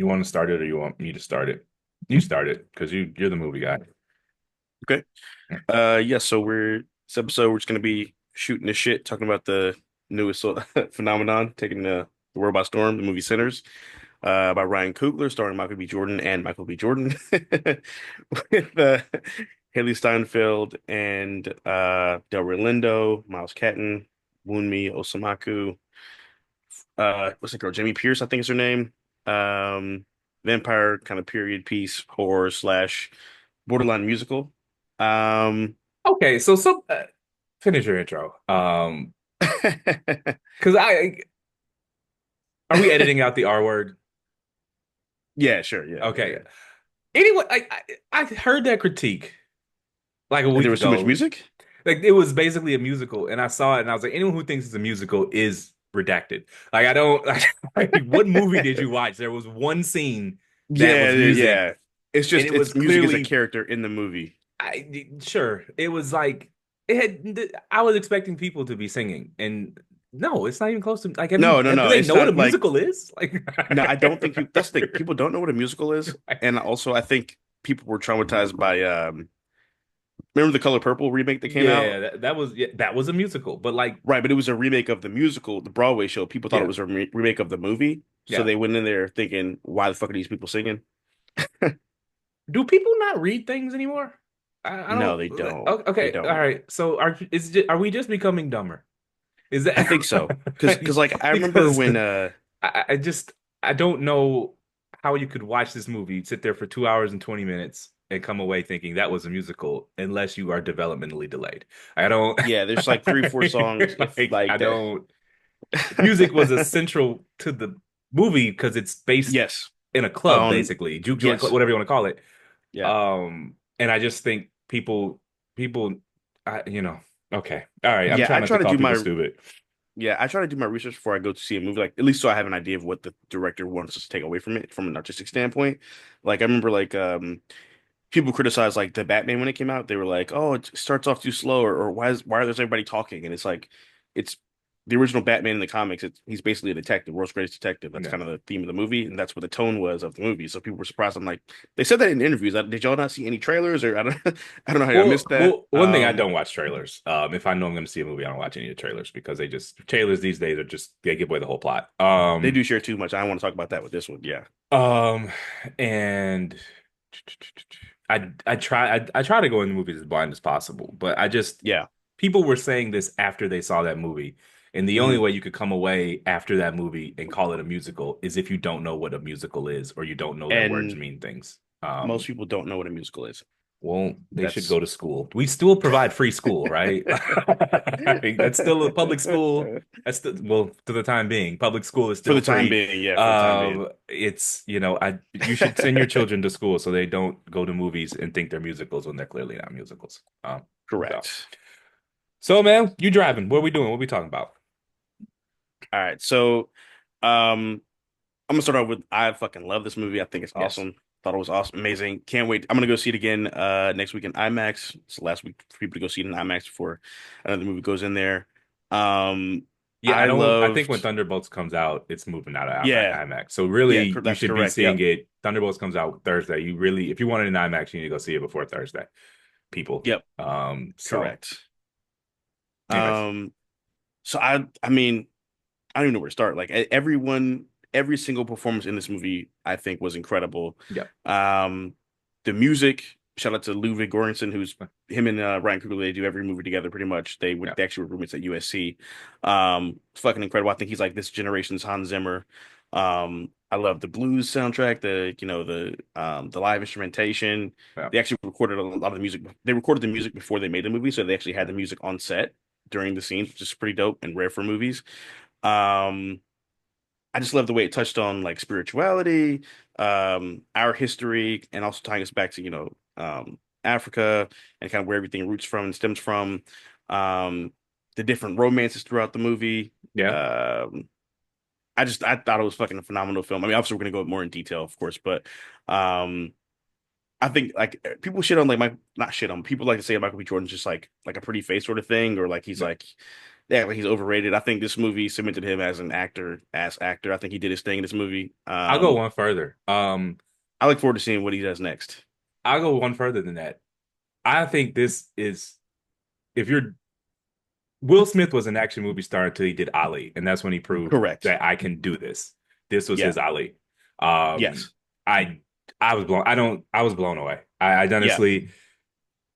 You want to start it or you want me to start it? You start it because you're the movie guy. Okay. Yeah, so this episode we're just gonna be shooting the shit, talking about the newest phenomenon, taking the world by storm, the movie Sinners, by Ryan Coogler, starring Michael B. Jordan and Michael B. Jordan, with Haley Steinfeld and Delroy Lindo, Miles Catton, Wunmi Osamaku, what's the girl? Jamie Pierce, I think is her name. Um, Vampire kind of period piece, horror slash borderline musical. Um, Okay, so finish your intro. Because I are we editing out the R word? yeah, sure, yeah, yeah, Okay. yeah. Anyway, I heard that critique like a And there week was too much ago. music? Like it was basically a musical, and I saw it, and I was like, anyone who thinks it's a musical is redacted. Like I don't like, what movie did you watch? There was one scene that Yeah, was yeah, music, yeah. It's and just it was it's music as a clearly character in the movie. sure it was like it had. I was expecting people to be singing, and no, it's not even close to like. No, no, Do no. they It's know what a not like musical is? Like, no, I don't think people that's the thing. People don't know what a musical is. And also I think people were traumatized by remember the Color Purple remake that came yeah, out? that was a musical, but like, Right, but it was a remake of the musical, the Broadway show. People thought it yeah, was a remake of the movie, so yeah. they went in there thinking, "Why the fuck are these people singing?" Do people not read things anymore? I No, don't. they don't. They Okay, all don't. right. So are we just becoming dumber? Is I that think so. Because like I remember because when I just I don't know how you could watch this movie, sit there for 2 hours and 20 minutes, and come away thinking that was a musical unless you are developmentally delayed. I don't yeah, there's like three, four songs if like I like that. don't. Music was essential to the movie because it's based Yes. in a club, Um basically, juke joint, yes. whatever you want to call it. Yeah. And I just think people, you know, okay, all right. I'm Yeah, trying I not try to to call do people my stupid. yeah, I try to do my research before I go to see a movie, like at least so I have an idea of what the director wants us to take away from it from an artistic standpoint. Like I remember like people criticized like the Batman when it came out. They were like, "Oh, it starts off too slow," or why is everybody talking?" And it's like, it's the original Batman in the comics. He's basically a detective, world's greatest detective. That's Yeah. kind of the theme of the movie, and that's what the tone was of the movie. So people were surprised. I'm like, they said that in interviews. Did y'all not see any trailers? Or I don't, I don't know how I missed that. One thing I don't watch trailers. If I know I'm going to see a movie, I don't watch any of the trailers because trailers these days are just they give away the whole plot. They do share too much. I don't want to talk about that with this one. Yeah, Um, and I try to go in the movies as blind as possible, but I just yeah. people were saying this after they saw that movie, and the only Mhm. way you could come away after that movie and call it a musical is if you don't know what a musical is or you don't know that words And mean things. most people don't know what a musical is. Well, they should That's go to school. We still provide free school, right? That's still a public school. That's still, well, to the time being, public school is for still the time free. being. Yeah, for the time being. It's, I you should send your children to school so they don't go to movies and think they're musicals when they're clearly not musicals. So, Correct. so man, you driving? What are we doing? What are we talking about? All right. So, I'm gonna start off with I fucking love this movie. I think it's Yes. awesome. Thought it was awesome, amazing. Can't wait. I'm gonna go see it again next week in IMAX. It's the last week for people to go see it in IMAX before another movie goes in there. Yeah, I I think when loved Thunderbolts comes out, it's moving out of yeah, IMAX. So really, you that's should be correct. seeing Yep. it. Thunderbolts comes out Thursday. You really, if you want it in IMAX, you need to go see it before Thursday, people. Yep, So correct. anyways, Um so I mean, I don't even know where to start. Like everyone, every single performance in this movie, I think was incredible. yeah. Um, the music, shout out to Ludwig Göransson, who's him and Ryan Coogler. They do every movie together, pretty much. Yeah. They actually were roommates at USC. Fucking incredible. I think he's like this generation's Hans Zimmer. I love the blues soundtrack, the live instrumentation. Yeah. They actually recorded a lot of the music. They recorded the music before they made the movie, so they actually had the music on set during the scenes, which is pretty dope and rare for movies. Um, I just love the way it touched on like spirituality, our history, and also tying us back to, Africa and kind of where everything roots from and stems from. Um, the different romances throughout the movie. Yeah. Um, I thought it was fucking a phenomenal film. I mean, obviously we're gonna go more in detail, of course, but um, I think like people shit on like my not shit on people like to say Michael B. Jordan's just like a pretty face sort of thing, or like he's Yeah. like yeah, like he's overrated. I think this movie cemented him as an actor, as actor. I think he did his thing in this movie. I'll go one further. I look forward to seeing what he does next. I'll go one further than that. I think this is if you're Will Smith was an action movie star until he did Ali, and that's when he proved Correct. that I can do this. This was Yeah. his Ali. Um, Yes. I I was blown. I was blown away. I Yeah. honestly,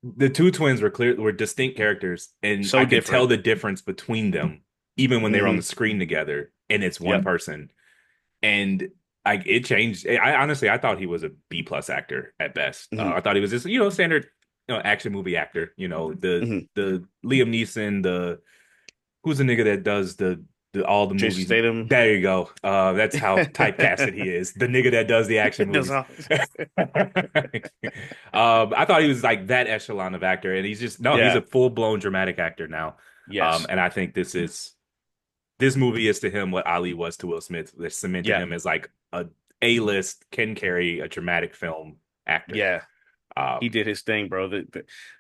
the two twins were distinct characters, and So I could tell different. the difference between them, even when they were on the Hmm. screen together, and it's one Yep. person. And it changed. I honestly, I thought he was a B plus actor at best. Hmm. I thought he was just standard action movie actor. Hmm. The Liam Neeson, the who's the nigga that does the all the Jason movies. Statham. There you go. That's how typecasted he is. The nigga that does the action Does movies. all. I thought he was like that echelon of actor, and he's just no, he's a Yeah. full blown dramatic actor now. Yes. And I think this movie is to him what Ali was to Will Smith. They cemented Yeah. him as like a list can carry a dramatic film actor. Yeah. He Um, did his thing, bro.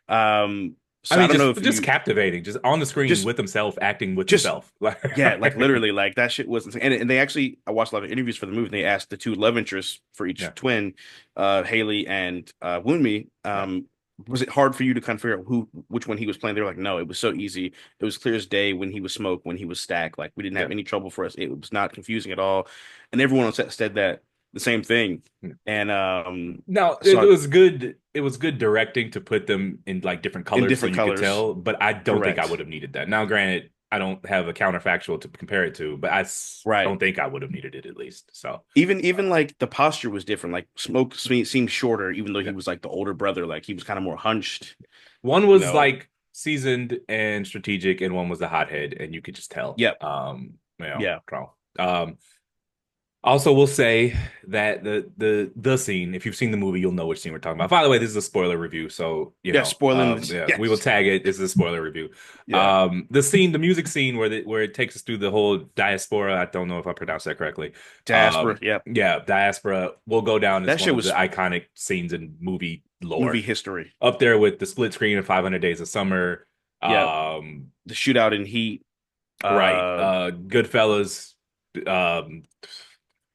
I So I mean, don't know just if just you captivating, just on the screen just with himself, acting with just himself. yeah, like literally, like that shit was insane. And they actually, I watched a lot of interviews for the movie. And they asked the two love interests for each Yeah, twin, Haley and Wunmi, yeah, was it hard for you to kind of figure out which one he was playing? They were like, no, it was so easy. It was clear as day when he was Smoke, when he was Stack. Like we didn't yeah. have any trouble for us. It was not confusing at all. And everyone on set said that the same thing. And Now it so was good. It was good directing to put them in like different in colors so different you could colors, tell. But I don't think I would correct, have needed that. Now, granted, I don't have a counterfactual to compare it to, but right. don't think I would have needed it at least. So, Even like the posture was different. Like Smoke seemed shorter, even though he yeah. was like the older brother. Like he was kind of more hunched. One You was know. like seasoned and strategic, and one was the hothead, and you could just tell. Yep. Yeah. So, also, we'll say that the scene, if you've seen the movie, you'll know which scene we're talking about. By the way, this is a spoiler review, so Yeah. Spoiling this. yeah, we will Yes. tag it. This is a spoiler review. Yeah. The music scene where it takes us through the whole diaspora. I don't know if I pronounced that correctly. Diaspora. Yep. Yeah, diaspora will go down as That one shit of the was iconic scenes in movie movie lore, history. up there with the split screen of 500 Days of Summer. Yep. Um, The shootout in Heat. right, Uh. Goodfellas. Um,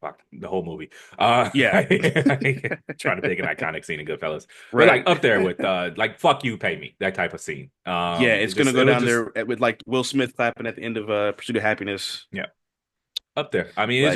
Fuck the whole movie. Yeah. Trying to pick an iconic scene in Goodfellas, but Right. like up there with like "fuck you, pay me" that type of scene. Yeah. It's gonna It go was down just there with like Will Smith clapping at the end of Pursuit of Happiness. yeah up there. I mean, Like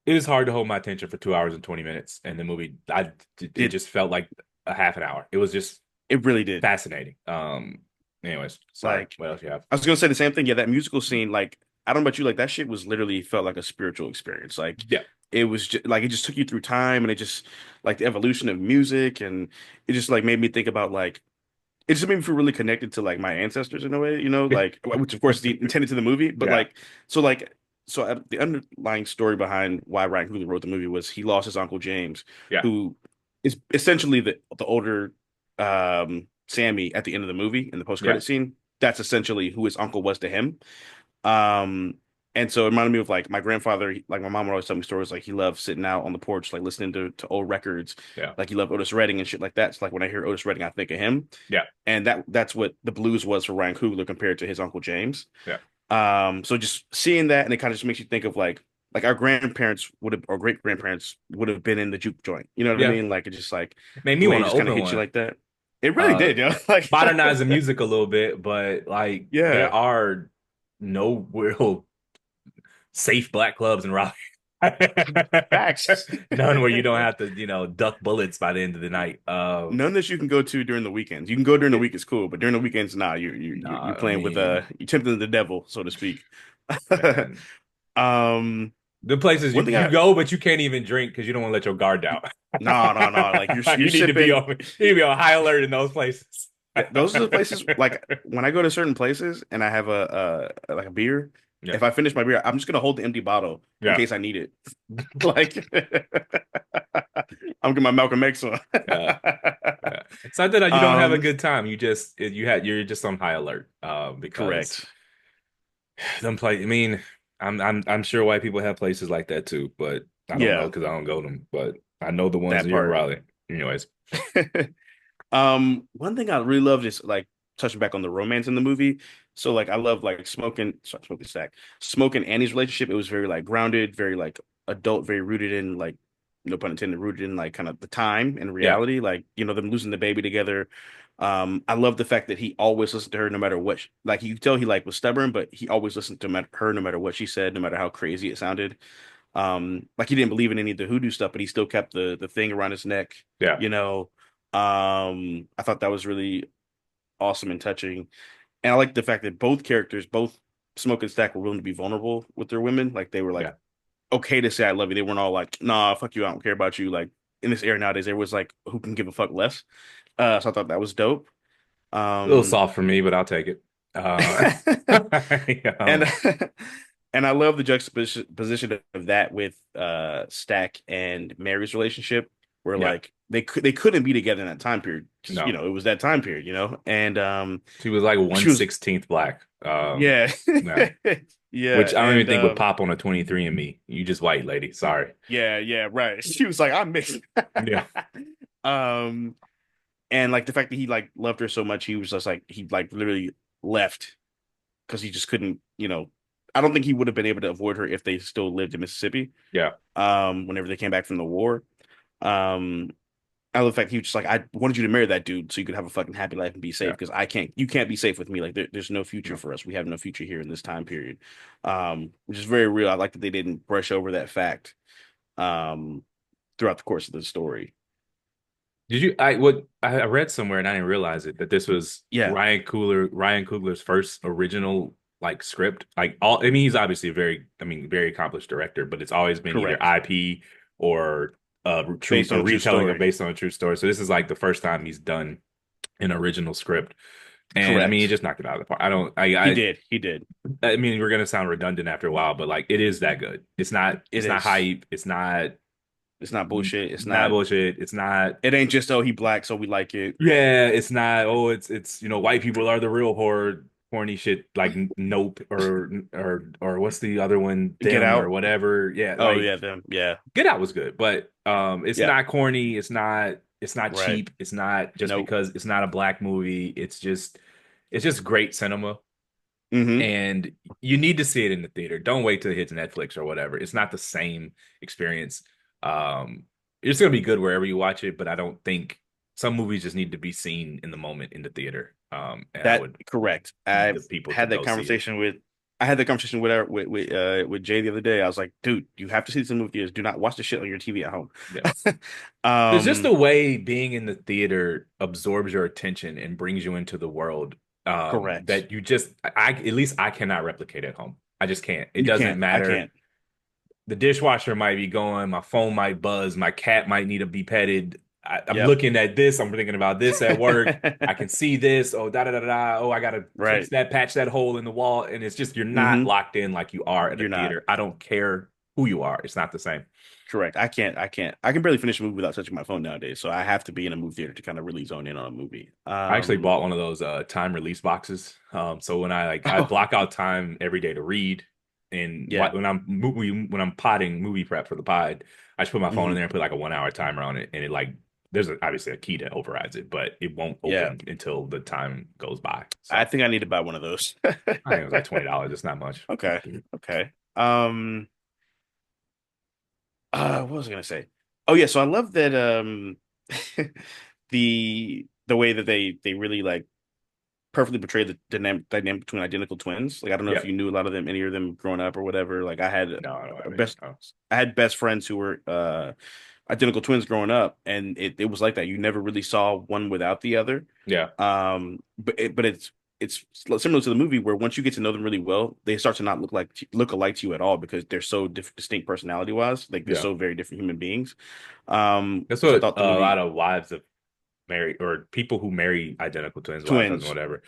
it was hard to hold my attention for 2 hours and 20 minutes, and the movie it it. just felt like a half an hour. It was just It really did. fascinating. Anyways, sorry. Like What else you have? I was gonna say the same thing. Yeah, that musical scene, like I don't know about you, like that shit was literally felt like a spiritual experience. Like Yeah, it was just like it just took you through time and it just like the evolution of music and it just like made me think about like it just made me feel really connected to like my ancestors in a way, like which of course is intended to the movie, but yeah, the underlying story behind why Ryan Coogler wrote the movie was he lost his uncle James, yeah, who is essentially the older Sammy at the end of the movie in the post yeah, credit scene. That's essentially who his uncle was to him. Um, and so it reminded me of like my grandfather, like my mom would always tell me stories like he loved sitting out on the porch, like listening to old records, yeah, like he loved Otis Redding and shit like that. So like when I hear Otis Redding, I think of him. yeah, And that's what the blues was for Ryan Coogler compared to his Uncle James. yeah. So just seeing that and it kind of just makes you think of like our grandparents would have or great grandparents would have been in the juke joint. You know what I Yeah. mean? Like it just like Made me the way it want to just kind of open hits you one. like that. It really Uh, did, yo. Like Modernize the music a little bit, but like there yeah, are no real safe black clubs in Raleigh. facts. None where you don't have to, duck bullets by the end of the night. None that you can go to during the weekends. You can go during the week, it's cool, but during the weekends, nah, you're Nah, I playing with mean, you're tempting the devil, so to speak. man, Um, the places one thing you I go, but you can't even drink because you don't want to let your guard down. no, like you're You need to be sipping. on, you need to be on high alert in those places. Those are the places like when I go to certain places and I have a like a beer. Yeah, If I finish my beer, I'm just gonna hold the empty bottle in yeah, case I need it. Like I'm getting my Malcolm X on. yeah. Yeah. It's not that you don't have a Um, good time. You're just on high alert. Because correct. them play. I mean, I'm sure white people have places like that too, but I don't know Yeah, because I don't go to them. But I know the ones that here in part. Raleigh. Anyways, One thing I really loved is like touching back on the romance in the movie. So like I love like smoking stack. Smoke and Annie's relationship, it was very like grounded, very like adult, very rooted in like no pun intended, rooted in like kind of the time and Yeah, reality, like them losing the baby together. I love the fact that he always listened to her no matter what like you could tell he like was stubborn, but he always listened to her no matter what she said, no matter how crazy it sounded. Like he didn't believe in any of the hoodoo stuff, but he still kept the thing around his neck, yeah, you know. I thought that was really awesome and touching. And I like the fact that both characters, both Smoke and Stack, were willing to be vulnerable with their women. Like they were like yeah. okay to say I love you. They weren't all like, nah, fuck you, I don't care about you. Like in this era nowadays, there was like who can give a fuck less. So I thought that was dope. A little Um soft for me, but I'll take it. and Um, and I love the juxtaposition of that with Stack and Mary's relationship, where yeah, like they couldn't be together in that time period because no. it was that time period, and She was like she was 1/16th black. yeah No. yeah Which I don't even and think would pop on a 23andMe. You just white lady. Sorry. yeah right. She was like I'm mixed. Yeah. um and like the fact that he like loved her so much, he was just like he like literally left because he just couldn't, I don't think he would have been able to avoid her if they still lived in Mississippi. Yeah. Whenever they came back from the war. Um, I love the fact he was just like, I wanted you to marry that dude so you could have a fucking happy life and be safe Yeah. because you can't be safe with me. Like there's no future No. for us. We have no future here in this time period. Which is very real. I like that they didn't brush over that fact um throughout the course of the story. Did you I read somewhere and I didn't realize it that this was Yeah, Ryan Coogler's first original like script. Like all I mean he's obviously very accomplished director, but it's always been either correct. IP or Based on a a true retelling of story. based on a true story. So this is like the first time he's done an original script. And I mean, he Correct. just knocked it out of the park. I don't. He did. He did. I mean, we're gonna sound redundant after a while, but like, it is that good. It's not. It It's not is. hype. It's not. It's not bullshit. It's Not not. bullshit. It's not. It ain't just oh he black so we like it. Yeah. It's not. Oh, it's white people are the real horror, horny shit. Like Nope or what's the other one? Get Them or out. whatever. Yeah. Oh Like yeah, them. Yeah. Get Out was good, but it's Yeah. not corny. It's not. It's not Right. cheap. It's not just Nope. because it's not a black movie. It's just great cinema. Mm-hmm. And you need to see it in the theater. Don't wait till it hits Netflix or whatever. It's not the same experience. Um, it's gonna be good wherever you watch it, but I don't think some movies just need to be seen in the moment in the theater. And I That would correct. need the people to Had that go see it. conversation with I had that conversation with Jay the other day. I was like, dude, you have to see this in movie theaters. Do not watch the shit on your TV at home. Yeah. There's just Um, the way being in the theater absorbs your attention and brings you into the world correct. that you just I at least I cannot replicate at home. I just can't. It You doesn't can't. I matter. can't. The dishwasher might be going, my phone might buzz, my cat might need to be petted. I'm Yep. looking at this, I'm thinking about this at work. I can see this. Oh, da da da da. Oh, I gotta fix Right. that, patch that hole in the wall. And it's just you're not Mm-hmm. locked in like you are at a You're not. theater. I don't care who you are. It's not the same. Correct. I can't. I can't. I can barely finish a movie without touching my phone nowadays. So I have to be in a movie theater to kind of really zone in on a movie. I actually bought one of those time release boxes. So when I Oh, block out time every day to read, and yeah. when I'm potting movie prep for the pod, I just put my phone in Hmm. there and put like a 1 hour timer on it, and it like obviously a key that overrides it, but it won't Yeah. open until the time goes by. I So think I need to buy one of those. I think it was like $20. It's not much. Okay. Okay. What was I gonna say? Oh yeah, so I love that the way that they really like perfectly portray the dynamic between identical twins. Like I don't know if Yeah. you knew a lot of them, any of them growing up or whatever. Like I had No, I don't have any. best Oh, I had best friends who were identical twins growing up, and it was like that. You never really saw one without the other. yeah. But it's similar to the movie where once you get to know them really well, they start to not look alike to you at all because they're so distinct personality wise. Like they're Yeah. so very different human beings. That's Which I what thought the a lot movie of wives of marry or people who marry identical twins, wives, husbands, twins. whatever.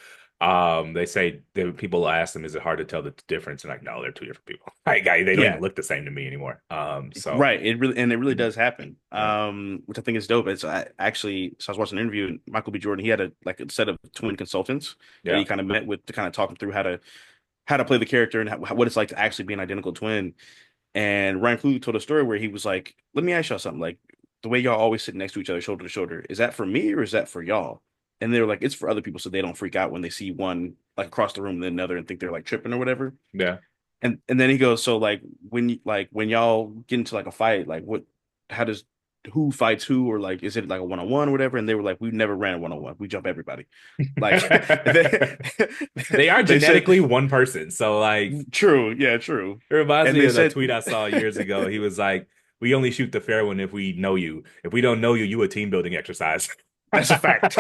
They say that people ask them, is it hard to tell the difference? And like, no, they're two different people. Like, they don't even Yeah, look the same to me anymore. So right. It really does happen. yeah, Which I think is dope. So I was watching an interview and Michael B. Jordan, he had a set of twin consultants that yeah, he kind of met with to kind of talk him through how to play the character and what it's like to actually be an identical twin. And Ryan Coogler told a story where he was like, "Let me ask y'all something. Like the way y'all always sit next to each other, shoulder to shoulder, is that for me or is that for y'all?" and they were like, it's for other people so they don't freak out when they see one like across the room and then another and think they're like tripping or whatever. Yeah. And then he goes, so like when y'all get into like a fight, like what how does who fights who, or like is it like a one-on-one or whatever? And they were like, we never ran a one-on-one. We jump everybody. Like they, They are they said genetically one person. So like true, yeah, true. it reminds And me they of that said tweet I saw years ago. He was like, "We only shoot the fair one if we know you. If we don't know you, you a team building exercise." that's a fact.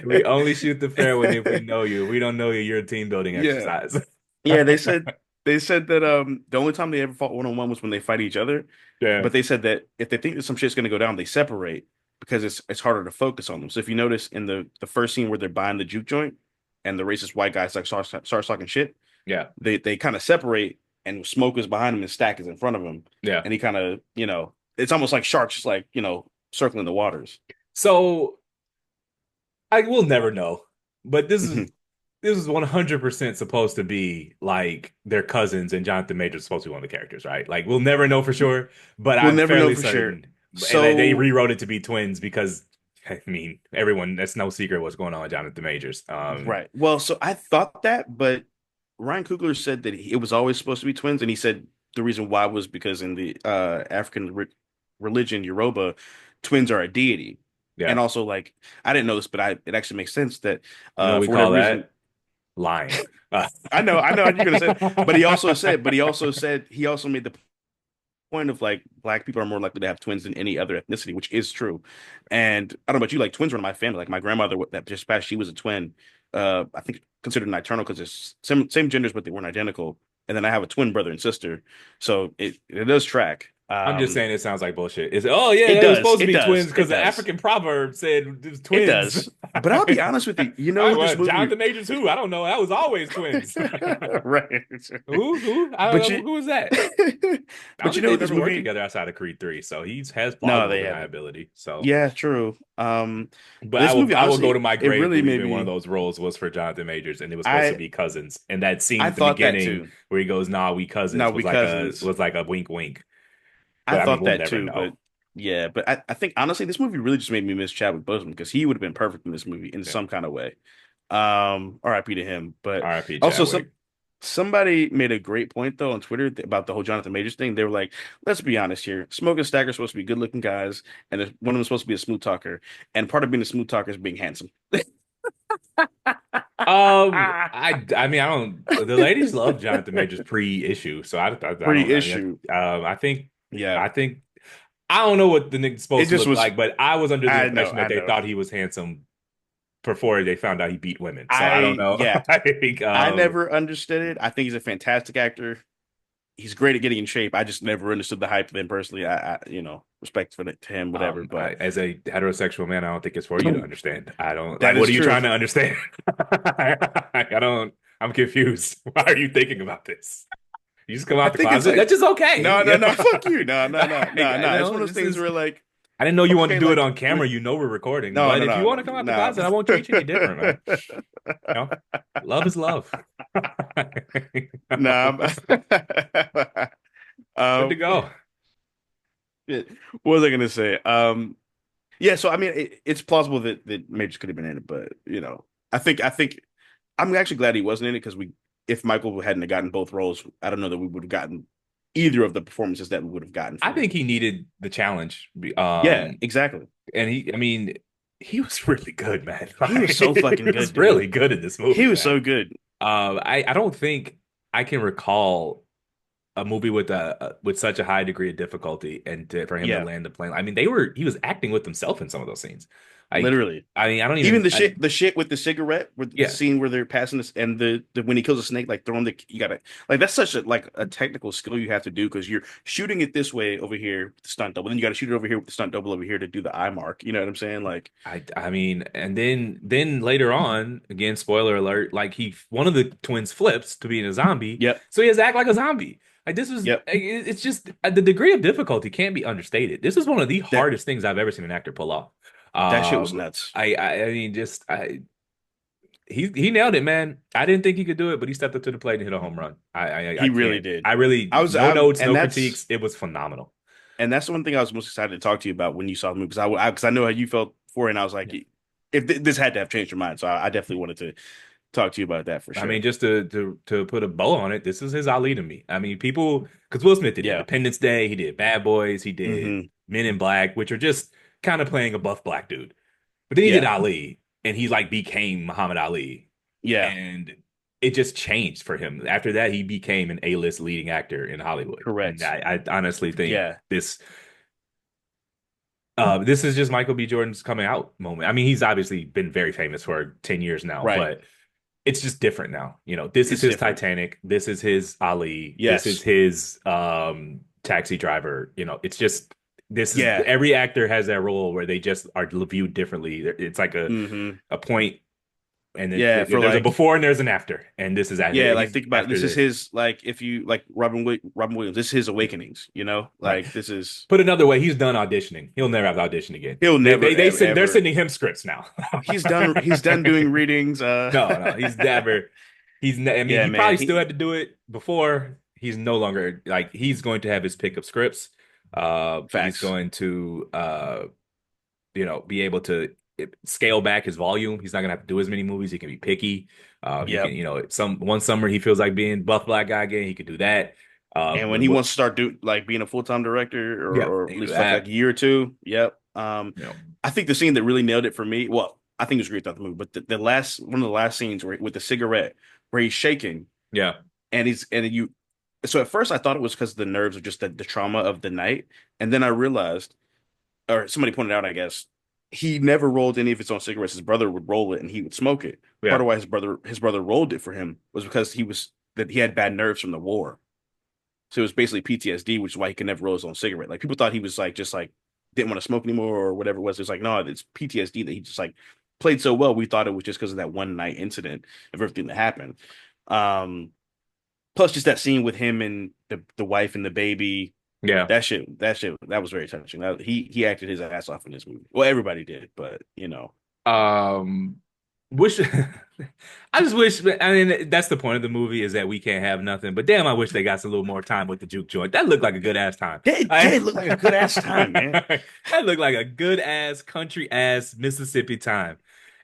We only shoot the fair one if we know you. If we don't know you, you're a team building Yeah. exercise. Yeah, they said that the only time they ever fought one on one was when they fight each other. Yeah, But they said that if they think that some shit's gonna go down, they separate because it's harder to focus on them. So if you notice in the first scene where they're buying the juke joint and the racist white guys like starts talking shit, yeah, they kind of separate and Smoke is behind him and Stack is in front of him. yeah. And he kind of, it's almost like sharks like, circling the waters. So I will never know, but this is Mhm. this is 100% supposed to be like their cousins, and Jonathan Majors is supposed to be one of the characters, right? Like we'll never know for sure, but We'll I'm never know fairly for sure. certain. And they So rewrote it to be twins because I mean everyone that's no secret what's going on with Jonathan Majors. right. Well, so I thought that, but Ryan Coogler said that it was always supposed to be twins, and he said the reason why was because in the African religion Yoruba, twins are a deity, and Yeah, also like I didn't know this, but it actually makes sense that you know what we for call whatever reason that lying. Uh, I know what you're gonna say, but he also made the point of like black people are more likely to have twins than any other ethnicity, which is true. And I don't know about you, like twins run in my family. Like my grandmother that just passed, she was a twin. I think considered nocturnal because it's same genders, but they weren't identical. And then I have a twin brother and sister, so it does track. I'm just saying it sounds like bullshit. It's oh yeah, It they were does, supposed to it be does, twins because it the does, African proverb said it was it twins. does. But I'll be honest with you, you know I who this was movie, Jonathan Majors who? I don't know. That was always twins. right? Who? I don't But know. you, Who was that? I don't but you think know they've this ever worked movie. together outside of Creed 3, so he has No, plausible they haven't. deniability. So, Yeah, true. but This movie, I will go to honestly, my it grave really made believing one of me. those roles was for Jonathan Majors, and it was supposed to I be cousins. And that scene I at the thought that beginning too. where he goes, "Nah, we No, cousins," we cousins. was like a wink, wink. I But I mean, thought we'll that never too, know. but yeah, but I think honestly, this movie really just made me miss Chadwick Boseman because he would have been perfect in this movie in Yeah. some kind of way. R.I.P. to him. But R.I.P. also Chadwick. somebody made a great point though on Twitter about the whole Jonathan Majors thing. They were like, let's be honest here. Smoke and Stack are supposed to be good looking guys, and one of them is supposed to be a smooth talker. And part of being a smooth talker is being handsome. I mean, I don't. The ladies love Jonathan Majors pre-issue, so I don't know. Yeah, Pre-issue. Yeah. I think, I don't know what the nigga's It supposed to just look was like, but I was under the impression that I they know. thought he was handsome before they found out he beat women. So I don't I know. yeah. I think, I never understood it. I think he's a fantastic actor. He's great at getting in shape. I just never understood the hype. Then personally, respect for to him, whatever. But as a heterosexual man, I don't think it's for you to understand. I don't like. that What is are you true. trying to understand? I don't. I'm confused. Why are you thinking about this? You just come I out the think it's closet. like That's just okay. no, You no, know? no. Fuck you. No, no, no, Like, no, no. It's one know, of those this things is. where like, I didn't know you wanted to okay, do it like on camera. You know we're recording, no, but no, if you no, want no, to come out the no. closet, I won't treat you any different, man. You know, love is love. Nah. Good to um, go. what was I gonna say? Yeah. So I mean, it's plausible that Majors could have been in it, but I think I'm actually glad he wasn't in it because if Michael hadn't have gotten both roles, I don't know that we would have gotten either of the performances that we would have gotten I from think him. he needed the challenge. Yeah, exactly. And I mean, he was really good, man. He was so Like, fucking he good, was dude. really good in this He movie, was man. so good. I don't think I can recall a movie with with such a high degree of difficulty and for him to Yeah, land the plane. I mean, he was acting with himself in some of those scenes. Like, literally. I mean, I don't Even even, the shit with the cigarette, with the yeah, scene where they're passing this, and the when he kills a snake, like throwing the, you gotta like that's such a technical skill you have to do because you're shooting it this way over here with the stunt double, then you got to shoot it over here with the stunt double over here to do the eye mark. You know what I'm saying? Like, I mean, and then later on, again, spoiler alert, like one of the twins flips to being a zombie, yep, so he has to act like a zombie. Like this was, yep, it's just the degree of difficulty can't be understated. This is one of the that hardest things I've ever seen an actor pull off. that shit was nuts. I mean, just he nailed it, man. I didn't think he could do it, but he stepped up to the plate and hit a home run. I He really can't. did. I really I was no I notes, and no that's critiques. It was phenomenal. And that's the one thing I was most excited to talk to you about when you saw the movie, because I know how you felt for it, and I was like, Yeah. if this had to have changed your mind, so I definitely wanted to talk to you about that for I mean, sure. just to put a bow on it, this is his Ali to me. I mean, people because Will Smith did Yeah. Independence Day, he did Bad Boys, he did Hmm. Men in Black, which are just kind of playing a buff black dude. But then he did Yeah. Ali, and he like became Muhammad Ali, Yeah. and it just changed for him. After that, he became an A-list leading actor in Hollywood, and Correct. I honestly think Yeah. this is just Michael B. Jordan's coming out moment. I mean, he's obviously been very famous for 10 years now, Right. but it's just different now. You know, this is It's his different. Titanic, this is his Ali, this is Yes. his Taxi Driver. You know, it's just this is Yeah. every actor has that role where they just are viewed differently. It's like Hmm. a point, and then Yeah. For there's a like, before and there's an after, and this is yeah, after like he's think about it. after This is this. his like if you like Robin Williams, this is his awakenings, Right. Like this is Put another way, he's done auditioning. He'll never have to audition again. he'll never They're ever sending him scripts now. he's done doing readings. No, he's never. I mean, Yeah, he man. probably still had to do it before. He's no longer like he's going to have his pick of scripts. He's Facts. going to be able to scale back his volume. He's not gonna have to do as many movies. He can be picky. He can, Yep. some one summer he feels like being buff black guy again. He could do that. And when When he what? wants to start like being a full-time director Yeah, or he at can do least like that. a year or two. Yep. You know, I think the scene that really nailed it for me, well, I think it was great throughout the movie, but the last one of the last scenes with the cigarette where he's shaking yeah, and he's and you so at first I thought it was because of the nerves of just the trauma of the night. And then I realized, or somebody pointed out, I guess, he never rolled any of his own cigarettes. His brother would roll it and he would smoke it. Part yeah. of why his brother rolled it for him was because he had bad nerves from the war. So it was basically PTSD, which is why he could never roll his own cigarette. Like people thought he was like just like didn't want to smoke anymore or whatever it was. It's like no, it's PTSD that he just like played so well. We thought it was just because of that one night incident of everything that happened. Um, Plus just that scene with him and the wife and the baby. Yeah. That was very touching. He acted his ass off in this movie. Well, everybody did, but Um, wish I just wish. I mean, that's the point of the movie is that we can't have nothing. But damn, I wish they got some little more time with the juke joint. That looked like a good ass time. it did look like a good ass time, man. That looked like a good ass country ass Mississippi time.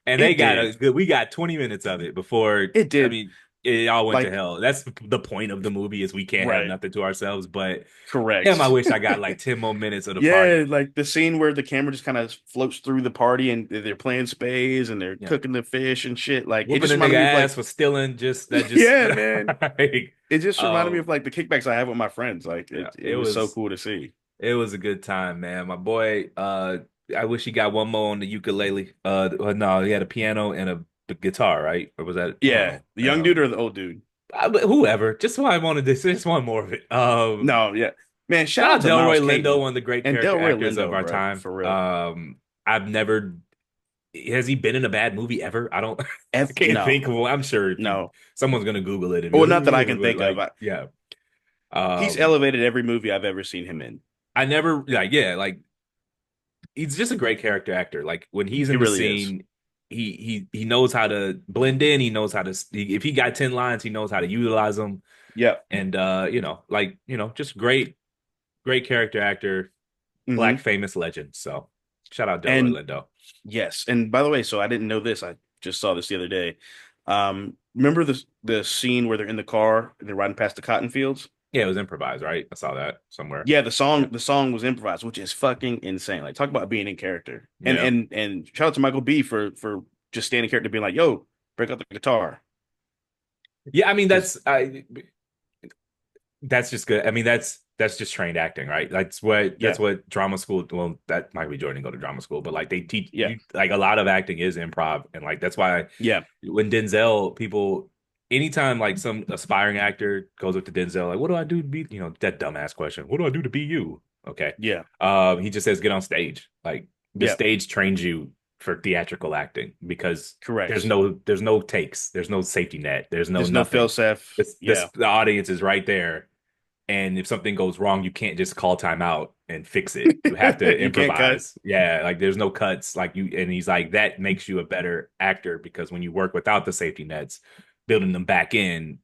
And they It got a did. good. We got 20 minutes of it before. It I did. mean, it all went to Like hell. That's the point of the movie is we can't have right. nothing to ourselves. But damn, I Correct. wish I got like 10 more minutes of the Yeah, party. like the scene where the camera just kind of floats through the party and they're playing spades and they're Yeah. cooking the fish and shit. Like it Whooping just a nigga reminded me of ass like, for stealing just that just yeah, man. like, It just reminded me um of like the kickbacks I have with my friends. Like yeah, it was so cool to see. it was a good time, man. My boy, I wish he got one more on the ukulele. No, he had a piano and a guitar, right? Or was that I don't Yeah, know. the young dude or the old dude? But whoever. Just why I wanted this. Just want more of it. No, yeah, man. Shout Shout out out to Delroy Miles Lindo, Caton one of the great and character Delroy actors of Lindo, our bro, time. for real. I've never has he been in a bad movie ever? I don't I can't think No, of one. I'm sure if you no. someone's gonna Google it and be Well, not that I like, can but think of. like, yeah. He's Um, elevated every movie I've ever seen him in. I never like yeah, like he's just a great character actor. Like when he's He in the really is. scene, he knows how to blend in. He knows how to if he got 10 lines, he knows how to utilize them. Yep. And just great character actor, black Hmm. famous legend. So shout out Delroy And Lindo. yes, and by the way, so I didn't know this. I just saw this the other day. Remember the scene where they're in the car and they're riding past the cotton fields? Yeah, it was improvised, right? I saw that somewhere. Yeah, Yeah. the song was improvised, which is fucking insane. Like talk about being in character. And Yeah. and shout out to Michael B for just staying in character, being like, "Yo, break out the guitar." Yeah, I mean Because that's just good. I mean, that's just trained acting, right? That's yeah, what drama school. Well, that might be Jordan go to drama school, but like they teach yeah, you like a lot of acting is improv, and like that's why yeah, when Denzel people. Anytime like some aspiring actor goes up to Denzel, like, what do I do to be, that dumbass question. What do I do to be you? Okay. yeah, He just says get on stage. Like the yeah. stage trains you for theatrical acting because Correct. there's no takes, there's no safety net, there's no There's no fail nothing. safe. This Yeah, the audience is right there, and if something goes wrong, you can't just call time out and fix it. You have to you can't cut. improvise. Yeah, like there's no cuts. Like you, and he's like that makes you a better actor because when you work without the safety nets, building them back in,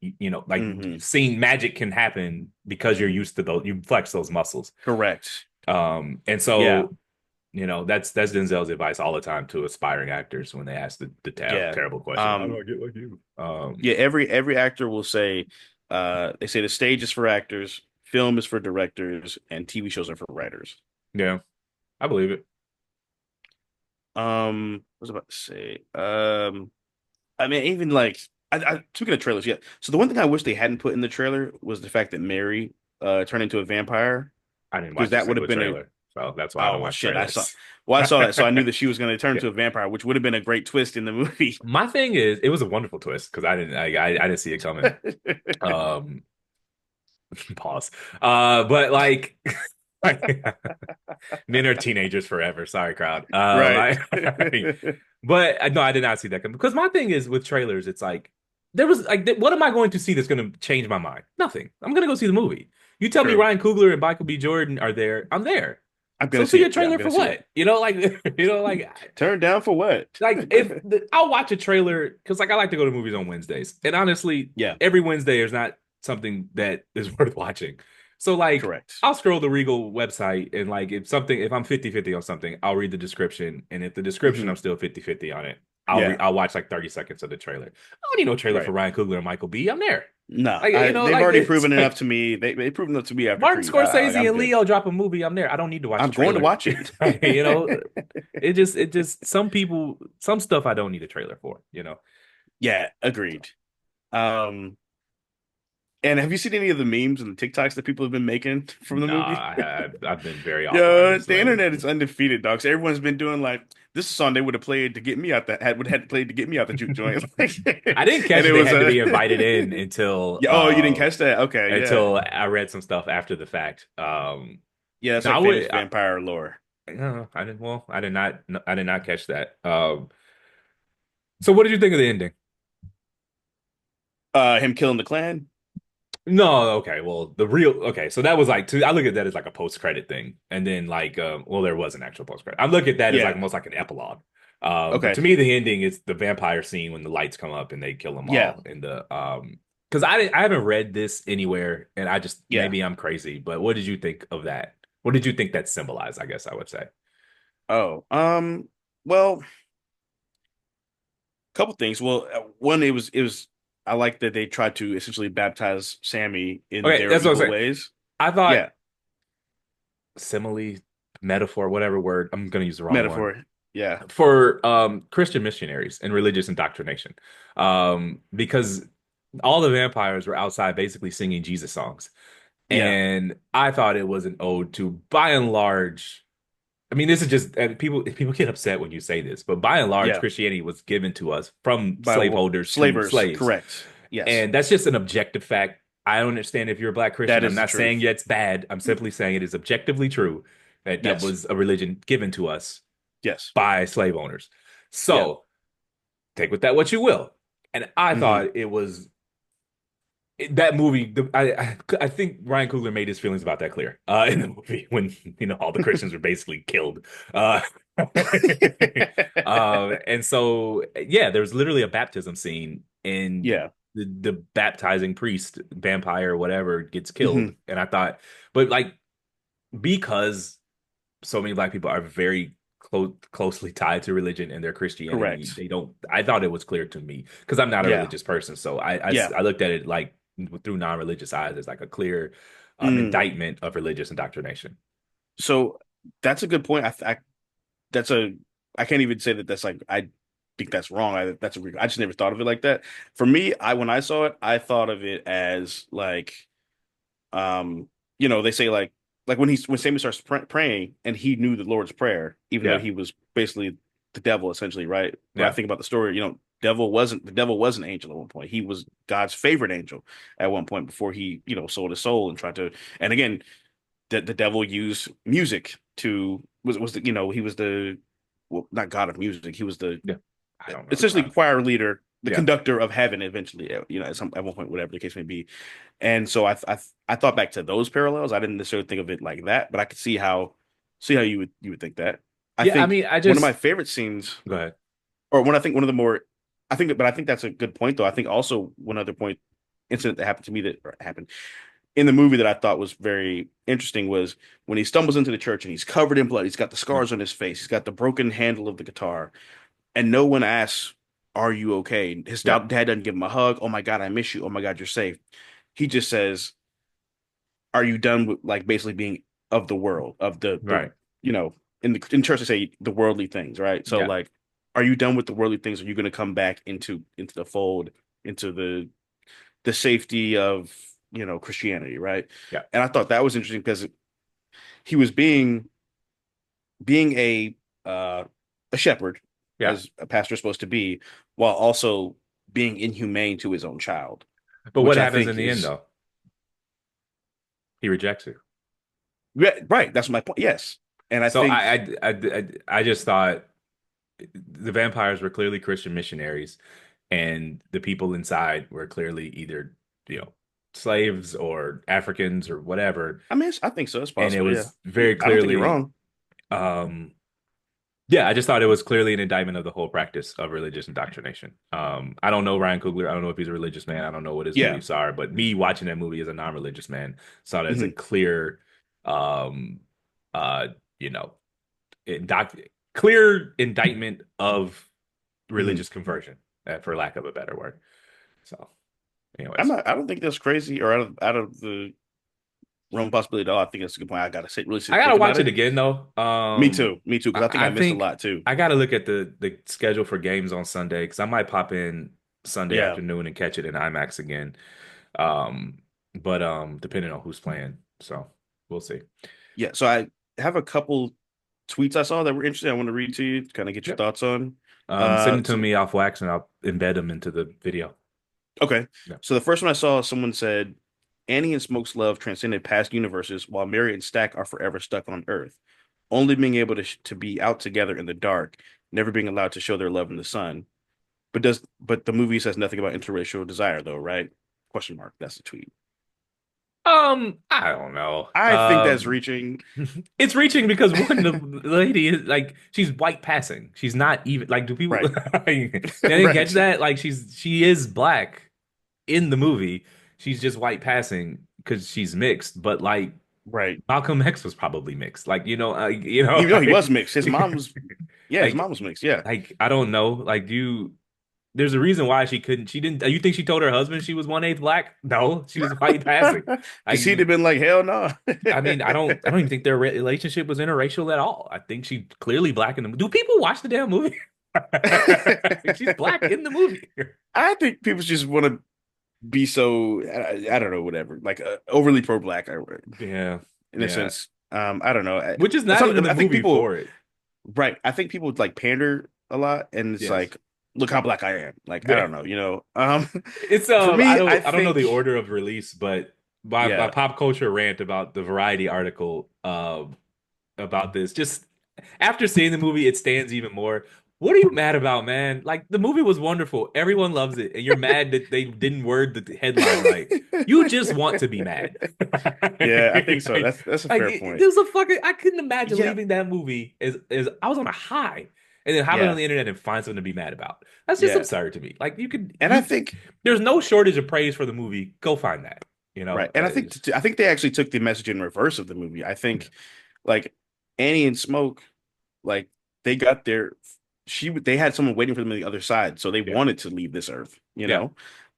like Hmm. seeing magic can happen because you're used to those. You flex those muscles. Correct. And Yeah. so that's Denzel's advice all the time to aspiring actors when they ask the Yeah. terrible question, how do Um, I get like you? yeah, every actor will say they say the stage is for actors, film is for directors, and TV shows are for writers. Yeah, I believe it. What was I about to say? I mean, even like speaking of trailers, yeah. So the one thing I wish they hadn't put in the trailer was the fact that Mary turned into a vampire, I didn't because watch a that would have single been a trailer, so that's why I oh don't well watch shit. trailers. I saw that, so I knew that she was going to turn Yeah. into a vampire, which would have been a great twist in the movie. My thing is, it was a wonderful twist because I didn't see it coming. Um, pause. But like, men are teenagers forever. Sorry, crowd. Right. But no, I did not see that coming because my thing is with trailers, it's like there was like, what am I going to see that's going to change my mind? Nothing. I'm going to go see the movie. You tell me True. Ryan Coogler and Michael B. Jordan are there, I'm there. I'm So gonna see see a it. Yeah, I'm trailer gonna for see it. what? Turn down for what? like if I'll watch a trailer because like I like to go to movies on Wednesdays, and honestly, Yeah, every Wednesday is not something that is worth watching. So like correct. I'll scroll the Regal website and like if I'm 50-50 on something, I'll read the description, and if the description I'm Hmm. still 50-50 on it, Yeah, I'll watch like 30 seconds of the trailer. I don't need no trailer for right. Ryan Coogler and Michael B. I'm there. No, Like they've like already it's proven enough like to me. They proven enough to me after Martin Creed. Scorsese I'm and good. Leo drop a movie, I'm there. I don't need to watch the I'm going to trailer. watch it. you know, it just some stuff I don't need a trailer for. Yeah, agreed. Um, and have you seen any of the memes and the TikToks that people have been making from the Nah, movie? I've been very offline Yeah, the recently. internet is undefeated, dog. So everyone's been doing like this is a song they would have played to get me out that had would have played to get me out the juke joint. I didn't And catch it they was had to a be invited in until yeah, oh, you didn't catch that? Okay, yeah. I read some stuff after the fact. Yeah, that's No, I like famous would vampire lore. no, I didn't well, I did not catch that. So what did you think of the ending? Him killing the clan. No, okay. Well, okay. So that was like I look at that as like a post credit thing, and then like, well, there was an actual post credit. I look at that as like Yeah. almost like an epilogue. But Okay. to me, the ending is the vampire scene when the lights come up and they kill them Yeah. all in the because I haven't read this anywhere, and I just Yeah. maybe I'm crazy, but what did you think of that? What did you think that symbolized? I guess I would say. Oh. Well, couple things. Well, one, it was I like that they tried to essentially baptize Sammy in Okay, their that's what I'm evil saying. ways. I thought Yeah. simile, metaphor, whatever word. I'm gonna use the wrong one Metaphor. Yeah. for Christian missionaries and religious indoctrination. Because all the vampires were outside basically singing Jesus songs. Yeah. And I thought it was an ode to, by and large, I mean, this is just people get upset when you say this, but by and large, Yeah. Christianity was given to us from By slaveholders to slavers. slaves. Correct. Yes. And that's just an objective fact. I don't understand if you're a black That Christian. I'm is the not saying truth. it's bad. I'm simply saying it is objectively true that that Yes. was a religion given to us Yes. by slave owners. Yeah. So take with that what you will. And I Hmm. thought it was that movie. I think Ryan Coogler made his feelings about that clear in the movie when all the Christians were basically killed. Uh, and so yeah, there was literally a baptism scene, and Yeah. the baptizing priest, vampire, whatever, gets killed. Hmm. And I thought, but like because so many black people are very closely tied to religion and their Christianity. Correct. They don't. I thought it was clear to me because I'm not a Yeah. religious person, so Yeah. I looked at it like through non-religious eyes as like a clear Mm. indictment of religious indoctrination. So that's a good point. That's a I can't even say that that's like I think that's wrong. I just never thought of it like that. For me, I when I saw it, I thought of it as like um they say like when Samuel starts praying and he knew the Lord's Prayer, even though Yeah, he was basically the devil essentially, right? When I yeah, think about the story, the devil was an angel at one point. He was God's favorite angel at one point before he sold his soul and tried to. And again, the devil used music to was the he was the well, not god of music. He was the yeah. I don't know. essentially choir leader, the Yeah, conductor of heaven eventually, at one point, whatever the case may be. And so I thought back to those parallels. I didn't necessarily think of it like that, but I could see how you would think that. I yeah. I think mean, I one of my just favorite scenes, go ahead. or one I think one of the more I think that's a good point though. I think also one other point incident that happened to me that happened in the movie that I thought was very interesting was when he stumbles into the church and he's covered in blood. He's got the Mm. scars on his face. He's got the broken handle of the guitar, and no one asks, "Are you okay?" His Yeah, dad doesn't give him a hug. Oh my God, I miss you. Oh my God, you're safe. He just says, "Are you done with like basically being of the world of the right. you know in church they say the worldly things, right? So Yeah, like, are you done with the worldly things? Are you going to come back into the fold, into the safety of Christianity, right? yeah, And I thought that was interesting because he was being uh a shepherd, yeah. as a pastor is supposed to be, while also being inhumane to his own child, But which what I happens think in the end is though? He rejects it. yeah, right. That's my point. Yes, and I So think I just thought the vampires were clearly Christian missionaries, and the people inside were clearly either, you know, slaves or Africans or whatever. I think so. It's And it possible. Yeah, was very I don't think you're clearly, wrong. um, yeah, I just thought it was clearly an indictment of the whole practice of religious indoctrination. I don't know Ryan Coogler. I don't know if he's a religious man. I don't know what his Yeah. beliefs are, but me watching that movie as a non-religious man saw it as a Hmm. clear, um, uh, you know, clear indictment of Hmm. religious conversion, for lack of a better word. So, I'm anyways, not. I don't think that's crazy or out of the realm of possibility at all. I think that's a good point. I gotta I gotta think about watch it it. again though. Me too. Me too. Because I think I I missed a think lot too. I gotta look at the schedule for games on Sunday because I might pop in Sunday Yeah. afternoon and catch it in IMAX again. Um, but depending on who's playing, so we'll see. Yeah. So I have a couple tweets I saw that were interesting. I want to read to you, kind of get your Yep. thoughts on. Send it to So me off wax and I'll embed them into the video. okay. Yeah. So the first one I saw, someone said Annie and Smoke's love transcended past universes, while Mary and Stack are forever stuck on Earth, only being able to be out together in the dark, never being allowed to show their love in the sun. But the movie says nothing about interracial desire though, right? Question mark. That's the tweet. I don't know. I think that's reaching. It's reaching because one, the lady is like she's white passing. She's not even like do people Right. like, they didn't catch Right. that? Like she is black in the movie. She's just white passing because she's mixed, but like Right. Malcolm X was probably mixed. Like, you know, Even though he was mixed, his mom was, yeah, his like mom was mixed. Yeah. I don't know. Like there's a reason why she didn't you think she told her husband she was 1/8 black? No, she was white passing. Because he'd Like have been like, hell no. I mean, I don't even think their relationship was interracial at all. I think she clearly black in the. Do people watch the damn movie? She's black in the movie. I think people just want to be so, I don't know, whatever, like overly pro-black Yeah, in a yeah. sense. I don't know. Which is not even the I think movie people, for it. right. I think people like pander a lot and it's Yes. like, look how black I am. Like, I don't know, It's for me, I I don't know the think, order of release, but my yeah. pop culture rant about the Variety article about this. Just after seeing the movie, it stands even more. What are you mad about, man? Like the movie was wonderful. Everyone loves it, and you're mad that they didn't word the headline right. You just want to be mad. Yeah, I think so. Like, That's a like fair point. there was a fucking I couldn't imagine Yeah, leaving that movie as I was on a high and then hopping on yeah, the internet and find something to be mad about. That's just yeah. absurd to me. Like And I think there's no shortage of praise for the movie. Go find that. right. And I think they actually took the message in reverse of the movie. I think like Annie and Smoke, like they got their they had someone waiting for them on the other side, so they yeah, wanted to leave this earth, you yeah,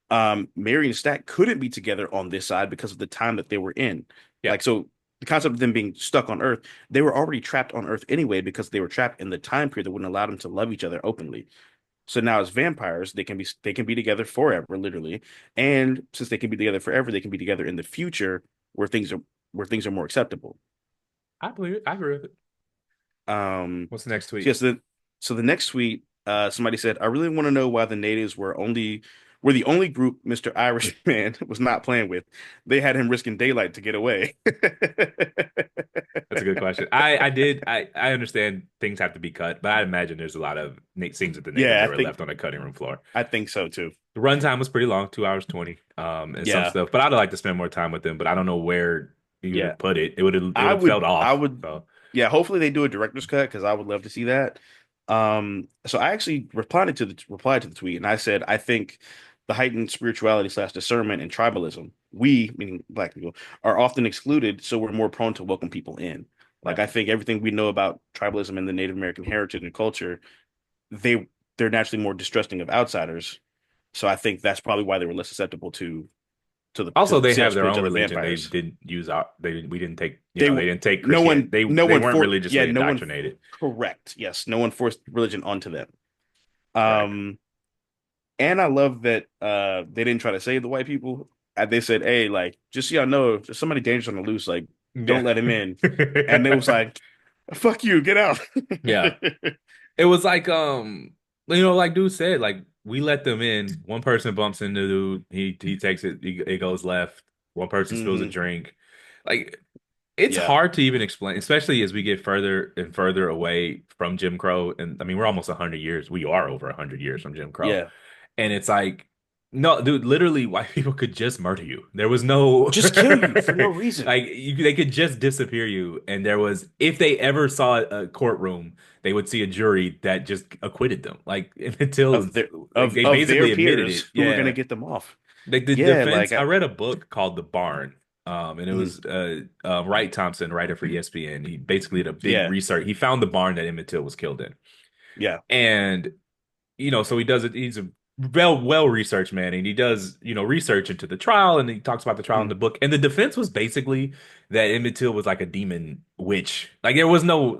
know. Mary and Stack couldn't be together on this side because of the time that they were in. yeah. Like so the concept of them being stuck on Earth, they were already trapped on Earth anyway because they were trapped in the time period that wouldn't allow them to love each other openly. So now as vampires, they can be together forever, literally. And since they can be together forever, they can be together in the future where things are more acceptable. I believe it. I agree with it. Um, What's the next so tweet? yes, the next tweet, somebody said, I really want to know why the natives were the only group Mr. Irishman was not playing with. They had him risking daylight to get away. That's a good question. I understand things have to be cut, but I imagine there's a lot of scenes with the natives Yeah, that were left on the cutting room floor. I think so too. The runtime was pretty long, 2 hours 20, and some Yeah, stuff. But I'd like to spend more time with them. But I don't know where you would yeah. have put it. It would have felt I off. would, So yeah. Hopefully they do a director's cut because I would love to see that. So I actually replied to the tweet and I said I think the heightened spirituality slash discernment and tribalism, we, meaning Black people, are often excluded, so we're more prone to welcome people in. Yeah. Like I think everything we know about tribalism and the Native American heritage and culture, they they're naturally more distrusting of outsiders. So I think that's probably why they were less susceptible to Also, the they pseudo have their own spiritual religion. They vampires. didn't use our. They didn't. We didn't take. They They didn't take no Christian. one no They one weren't for yeah, religiously no one indoctrinated. correct. Yes, no one forced religion onto them. Right. Um and I love that they didn't try to save the white people. They said, "Hey, like just so y'all know, if there's somebody dangerous on the loose, like Yeah. don't let him in." And it was like, "Fuck you, get out." Yeah. It was like like dude said, like we let them in. One person bumps into dude. He takes it. It goes left. One person spills a Hmm. drink. Like it's Yeah, hard to even explain, especially as we get further and further away from Jim Crow. And I mean, we're almost 100 years. We are over 100 years from Jim Crow. yeah. And it's like, no, dude, literally, white people could just murder you. There was no, Just kill you for no reason they could just disappear you. And there was, if they ever saw a courtroom, they would see a jury that just acquitted them. Like until, of their like, they of their basically admitted it. peers who were gonna Yeah. get them off. Like the Yeah, like defense, I read a book called The Barn. And it mhm. was Wright Thompson, writer for ESPN. He basically did a big Yeah, research. He found the barn that Emmett Till was killed in. yeah, And so he does it. He's a well researched man, and he does research into the trial, and he talks about the trial in mhm. the book. And the defense was basically that Emmett Till was like a demon witch. Like it was no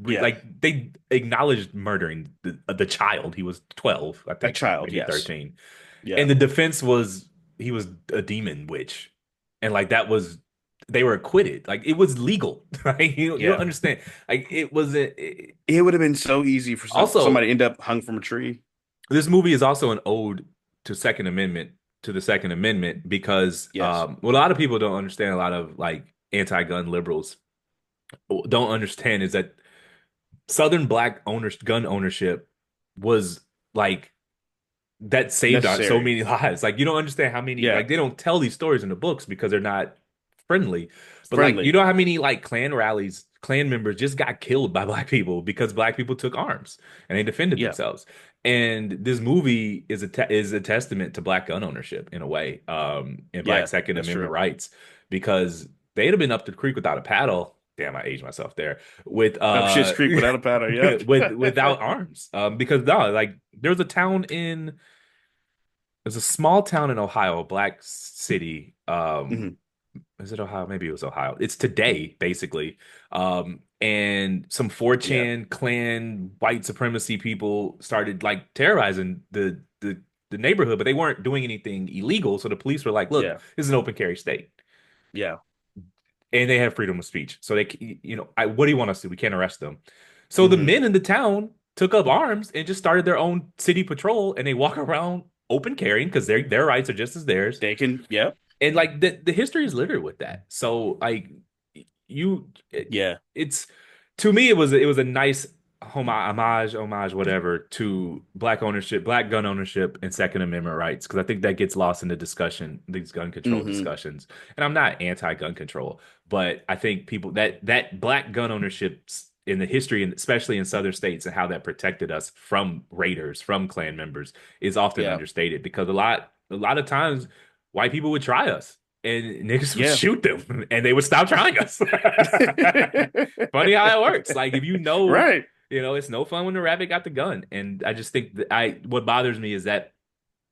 Yeah. like they acknowledged murdering the child. He was 12, I A think, child, maybe yes. 13, Yeah. and the defense was he was a demon witch, and like that was. They were acquitted. Like it was legal. Like you don't Yeah. understand. Like it wasn't. It would have been so easy for somebody Also, to end up hung from a tree. this movie is also an ode to Second Amendment to the Second Amendment because Yes. what a lot of people don't understand, a lot of like anti-gun liberals don't understand is that Southern black owners gun ownership was like that saved our so Necessary. many lives. Like you don't understand how many Yeah. like they don't tell these stories in the books because they're not friendly. But like you Friendly. know how many like Klan rallies, Klan members just got killed by black people because black people took arms and they defended Yeah. themselves. And this movie is a testament to black gun ownership in a way, and black Yeah. Second That's Amendment true. rights because they'd have been up the creek without a paddle. Damn, I aged myself there. With Up Shit's Creek without a paddle. Yep. without arms. Because no, like there was a town in there's a small town in Ohio, a black city. Hmm. Is it Ohio? Maybe it was Ohio. It's today, basically. And some Yeah. 4chan clan white supremacy people started like terrorizing the neighborhood, but they weren't doing anything illegal. So the police were like, "Look, Yeah. this is an open carry state, Yeah. and they have freedom of speech. So what do you want us to do? We can't arrest them." So the Hmm. men in the town took up arms and just started their own city patrol, and they walk around open carrying because their rights are just as theirs. They can. Yep. And like the history is littered with that. So like you Yeah. it's to me it was a nice homage whatever to black ownership, black gun ownership and Second Amendment rights because I think that gets lost in the discussion, these gun control Hmm. discussions. And I'm not anti-gun control, but I think people that black gun ownerships in the history and especially in southern states and how that protected us from raiders, from Klan members is often Yeah. understated because a lot of times white people would try us and niggas would Yeah. shoot them and they would stop trying us. Funny how it works. Like if Right. it's no fun when the rabbit got the gun. And I just think that what bothers me is that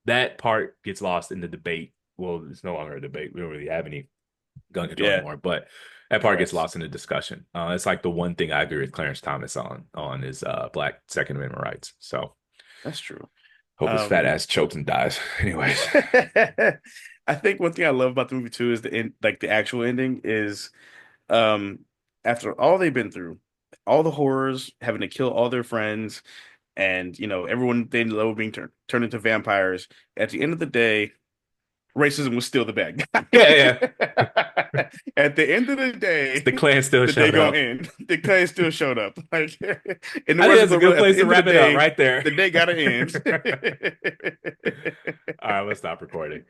that part gets lost in the debate. Well, it's no longer a debate. We don't really have any gun control Yeah. anymore, but that part gets Correct. lost in the discussion. It's like the one thing I agree with Clarence Thomas on is black Second Amendment rights. So That's true. hope his fat Um, ass chokes and dies. Anyways. I think one thing I love about the movie too is the end, like the actual ending is um after all they've been through, all the horrors, having to kill all their friends, and everyone they love being turned into vampires. At the end of the day, racism was still the bad Yeah, yeah. guy. At the end of the day, The Klan still the day showed gonna up. end. The Clay still showed up. Like in the I think words of that's a the good road, at place the to end of the wrap it up day, right there. the day gotta end. All right, let's stop recording.